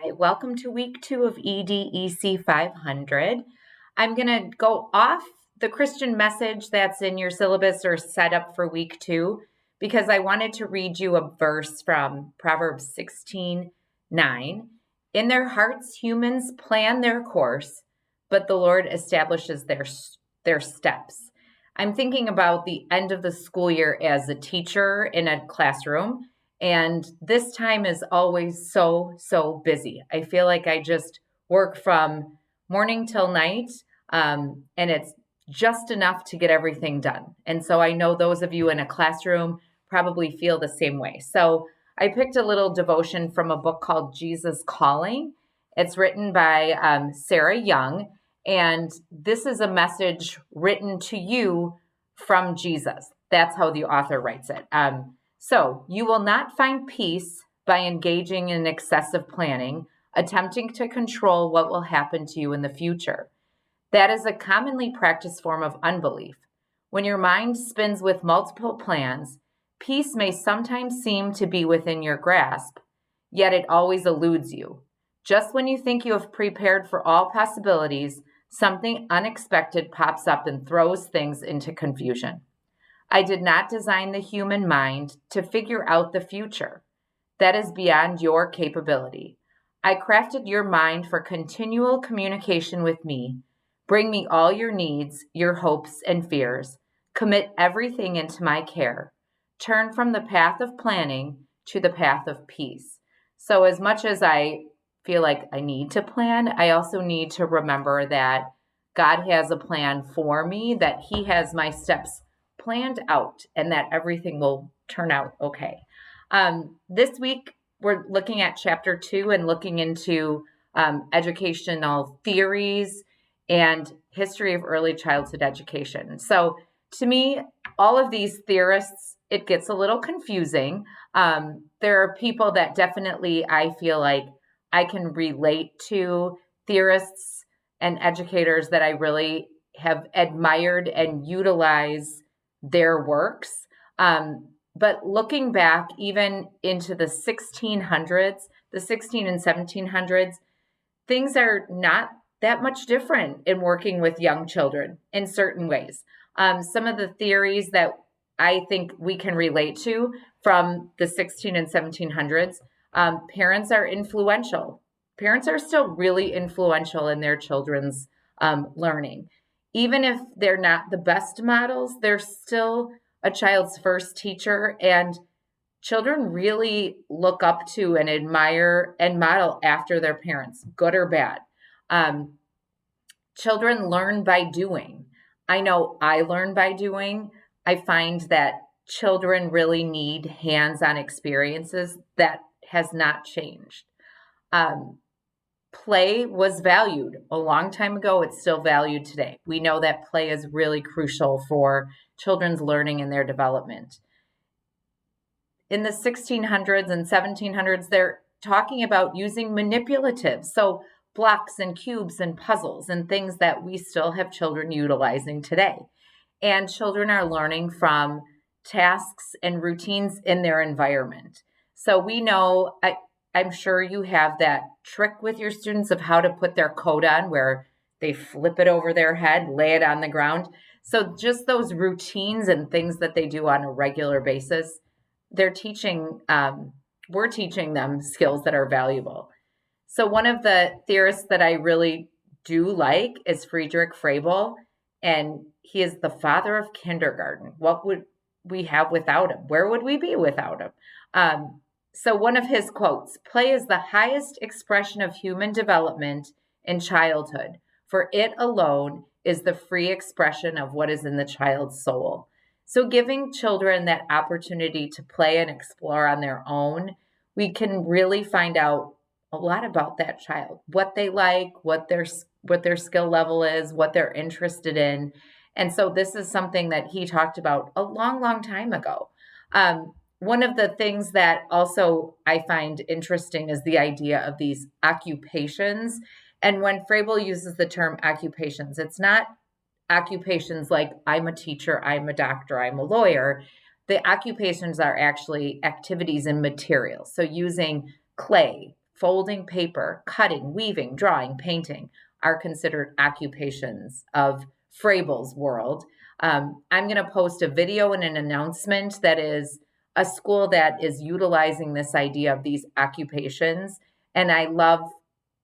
Hi, welcome to week 2 of EDEC 500. I'm going to go off the Christian message that's in your syllabus or set up for week 2 because I wanted to read you a verse from Proverbs 16:9. In their hearts, humans plan their course, but the Lord establishes their steps. I'm thinking about the end of the school year as a teacher in a classroom. And this time is always so busy. I feel like I just work from morning till night, and it's just enough to get everything done. And so I know those of you in a classroom probably feel the same way. So I picked a little devotion from a book called Jesus Calling. It's written by Sarah Young, and this is a message written to you from Jesus. That's how the author writes it. So you will not find peace by engaging in excessive planning, attempting to control what will happen to you in the future. That is a commonly practiced form of unbelief. When your mind spins with multiple plans, peace may sometimes seem to be within your grasp, yet it always eludes you. Just when you think you have prepared for all possibilities, something unexpected pops up and throws things into confusion. I did not design the human mind to figure out the future. That is beyond your capability. I crafted your mind for continual communication with me. Bring me all your needs, your hopes, and fears. Commit everything into my care. Turn from the path of planning to the path of peace. So as much as I feel like I need to plan, I also need to remember that God has a plan for me, that He has my steps planned out, and that everything will turn out okay. This week, we're looking at chapter 2 and looking into educational theories and history of early childhood education. So to me, all of these theorists, it gets a little confusing. There are people that definitely I feel like I can relate to, theorists and educators that I really have admired and utilized their works. But looking back even into the 1600s, the 16 and 1700s, things are not that much different in working with young children in certain ways. Some of the theories that I think we can relate to from the 16 and 1700s, parents are influential. Parents are still really influential in their children's learning. Even if they're not the best models, they're still a child's first teacher, and children really look up to and admire and model after their parents, good or bad. Children learn by doing. I know I learn by doing. I find that children really need hands-on experiences. That has not changed. Play was valued a long time ago. It's still valued today. We know that play is really crucial for children's learning and their development. In the 1600s and 1700s, they're talking about using manipulatives, so blocks and cubes and puzzles and things that we still have children utilizing today. And children are learning from tasks and routines in their environment. So we know, I'm sure you have that trick with your students of how to put their coat on where they flip it over their head, lay it on the ground. So just those routines and things that they do on a regular basis, we're teaching them skills that are valuable. So one of the theorists that I really do like is Friedrich Froebel, and he is the father of kindergarten. What would we have without him? Where would we be without him? So one of his quotes, play is the highest expression of human development in childhood, for it alone is the free expression of what is in the child's soul. So giving children that opportunity to play and explore on their own, we can really find out a lot about that child, what they like, what their skill level is, what they're interested in. And so this is something that he talked about a long time ago. One of the things that also I find interesting is the idea of these occupations. And when Froebel uses the term occupations, it's not occupations like I'm a teacher, I'm a doctor, I'm a lawyer. The occupations are actually activities and materials. So using clay, folding paper, cutting, weaving, drawing, painting are considered occupations of Frabl's world. I'm going to post a video and an announcement that is a school that is utilizing this idea of these occupations. And I love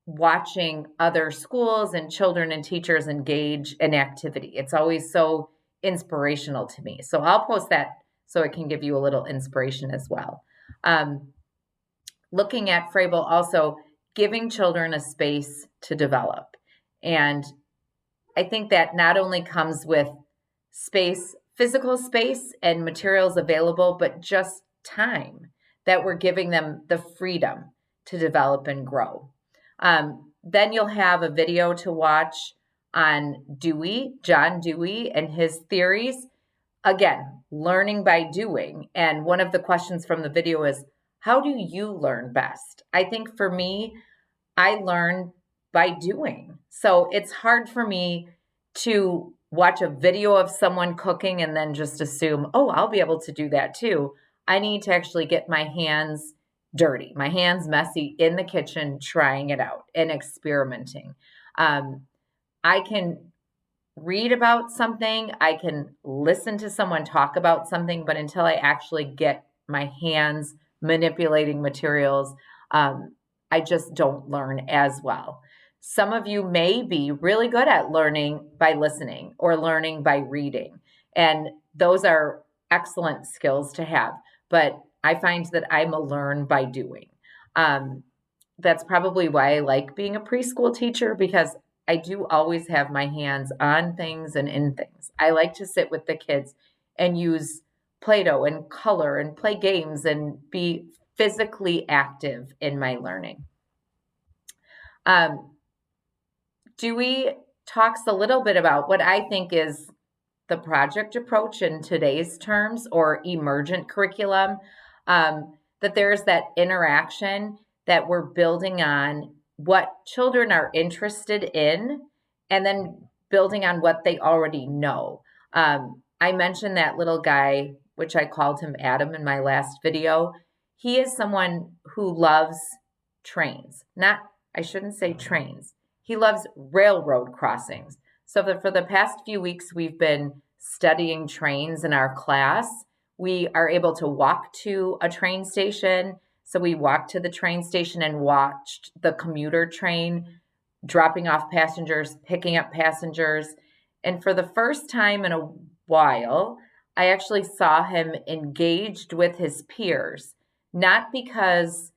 watching other schools and children and teachers engage in activity. It's always so inspirational to me. So I'll post that so it can give you a little inspiration as well. Looking at Frable, also giving children a space to develop. And I think that not only comes with space, physical space and materials available, but just time that we're giving them the freedom to develop and grow. Then you'll have a video to watch on Dewey, John Dewey, and his theories. Again, learning by doing. And one of the questions from the video is, how do you learn best? I think for me, I learn by doing. So it's hard for me to watch a video of someone cooking and then just assume, oh, I'll be able to do that too. I need to actually get my hands dirty, my hands messy in the kitchen, trying it out and experimenting. I can read about something, I can listen to someone talk about something, but until I actually get my hands manipulating materials, I just don't learn as well. Some of you may be really good at learning by listening or learning by reading, and those are excellent skills to have, but I find that I'm a learn by doing. That's probably why I like being a preschool teacher, because I do always have my hands on things and in things. I like to sit with the kids and use Play-Doh and color and play games and be physically active in my learning. Dewey talks a little bit about what I think is the project approach in today's terms, or emergent curriculum, that there's that interaction that we're building on what children are interested in and then building on what they already know. I mentioned that little guy, which I called him Adam in my last video. He is someone who loves trains. I shouldn't say trains. He loves railroad crossings. So for the past few weeks, we've been studying trains in our class. We are able to walk to a train station. So we walked to the train station and watched the commuter train dropping off passengers, picking up passengers. And for the first time in a while, I actually saw him engaged with his peers, not because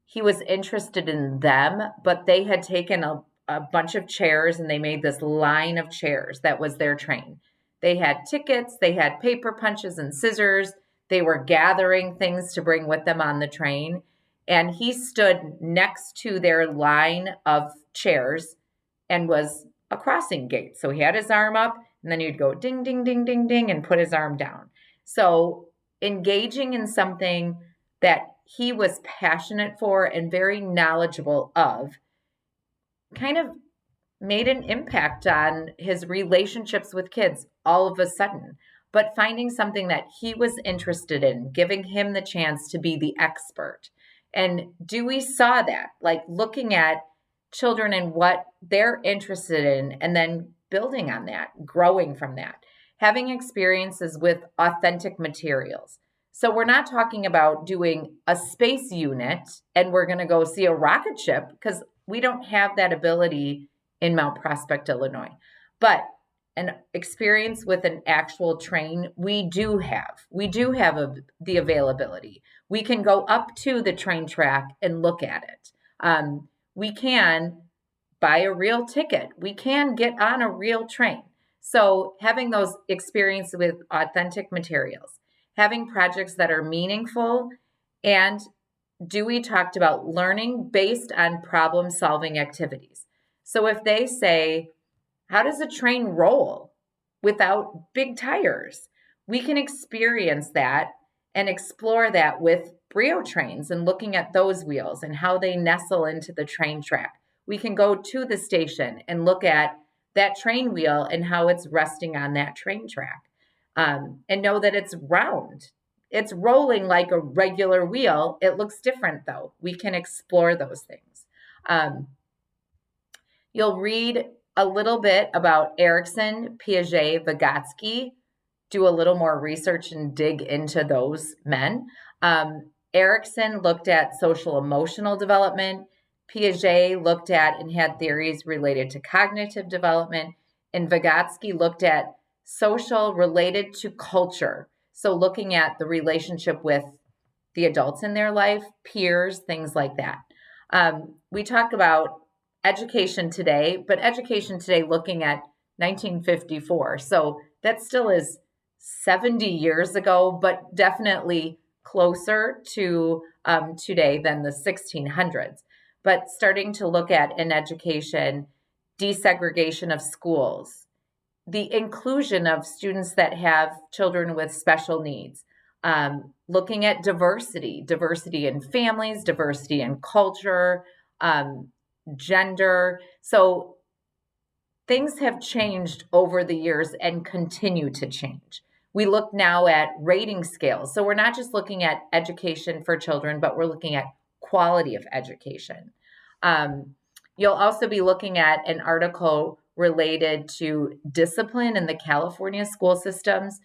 he was interested in them, but they had taken a bunch of chairs and they made this line of chairs that was their train. They had tickets, they had paper punches and scissors. They were gathering things to bring with them on the train. And he stood next to their line of chairs and was a crossing gate. So he had his arm up and then he'd go ding, ding, ding, ding, ding, and put his arm down. So engaging in something that he was passionate for and very knowledgeable of kind of made an impact on his relationships with kids all of a sudden. But finding something that he was interested in, giving him the chance to be the expert. And Dewey saw that, like looking at children and what they're interested in, and then building on that, growing from that, having experiences with authentic materials. So we're not talking about doing a space unit and we're going to go see a rocket ship, because we don't have that ability in Mount Prospect, Illinois. But an experience with an actual train, we do have the availability. We can go up to the train track and look at it. We can buy a real ticket. We can get on a real train. So having those experiences with authentic materials, having projects that are meaningful, and Dewey talked about learning based on problem-solving activities. So if they say, how does a train roll without big tires? We can experience that and explore that with Brio trains and looking at those wheels and how they nestle into the train track. We can go to the station and look at that train wheel and how it's resting on that train track, and know that it's round. it's rolling like a regular wheel. It looks different though. We can explore those things. You'll read a little bit about Erikson, Piaget, Vygotsky, do a little more research and dig into those men. Erikson looked at social emotional development. Piaget looked at and had theories related to cognitive development. And Vygotsky looked at social related to culture. So looking at the relationship with the adults in their life, peers, things like that. We talk about education today, but education today looking at 1954. So that still is 70 years ago, but definitely closer to today than the 1600s. But starting to look at in education, desegregation of schools, the inclusion of students that have children with special needs, looking at diversity in families, diversity in culture, gender. So things have changed over the years and continue to change. We look now at rating scales. So we're not just looking at education for children, but we're looking at quality of education. You'll also be looking at an article related to discipline in the California school systems.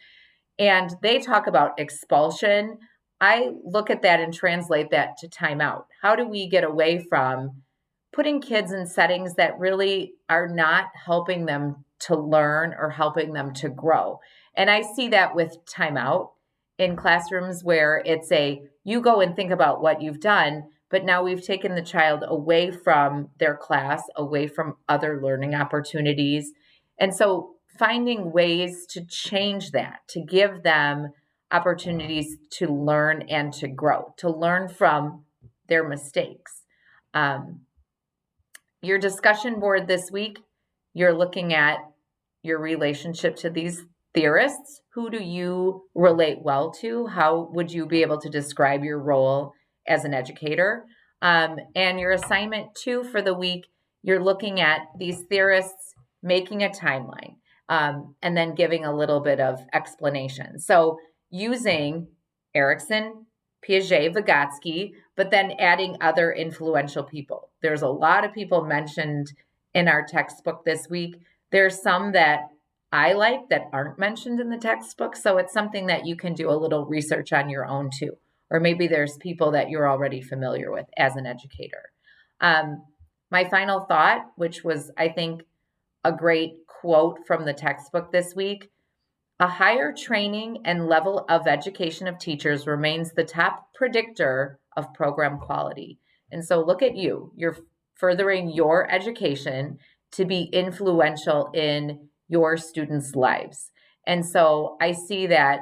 And they talk about expulsion. I look at that and translate that to timeout. How do we get away from putting kids in settings that really are not helping them to learn or helping them to grow? And I see that with timeout in classrooms where it's you go and think about what you've done, but now we've taken the child away from their class, away from other learning opportunities. And so finding ways to change that, to give them opportunities to learn and to grow, to learn from their mistakes. Your discussion board this week, you're looking at your relationship to these theorists. Who do you relate well to? How would you be able to describe your role as an educator? And your assignment 2 for the week, you're looking at these theorists, making a timeline, and then giving a little bit of explanation. So using Erikson, Piaget, Vygotsky, but then adding other influential people. There's a lot of people mentioned in our textbook this week. There's some that I like that aren't mentioned in the textbook. So it's something that you can do a little research on your own too. Or maybe there's people that you're already familiar with as an educator. My final thought, which was, I think, a great quote from the textbook this week: a higher training and level of education of teachers remains the top predictor of program quality. And so look at you. You're furthering your education to be influential in your students' lives. And so I see that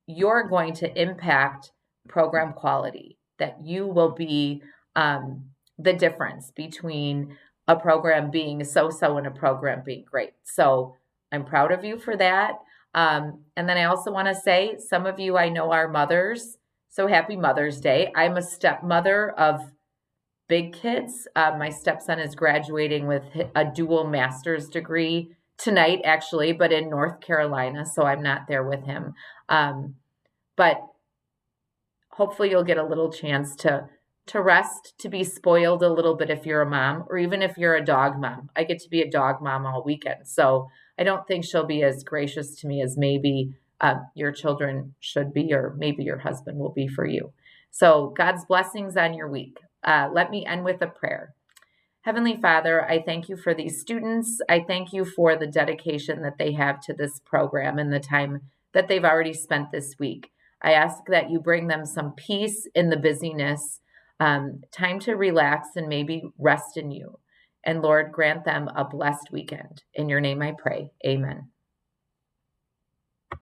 you're going to impact program quality, that you will be the difference between a program being so-so and a program being great. So I'm proud of you for that. And then I also want to say, some of you I know are mothers, so happy Mother's Day. I'm a stepmother of big kids. My stepson is graduating with a dual master's degree tonight, actually, but in North Carolina, so I'm not there with him. But hopefully you'll get a little chance to rest, to be spoiled a little bit if you're a mom, or even if you're a dog mom. I get to be a dog mom all weekend, so I don't think she'll be as gracious to me as maybe your children should be, or maybe your husband will be for you. So God's blessings on your week. Let me end with a prayer. Heavenly Father, I thank you for these students. I thank you for the dedication that they have to this program and the time that they've already spent this week. I ask that you bring them some peace in the busyness, time to relax and maybe rest in you. And Lord, grant them a blessed weekend. In your name I pray. Amen.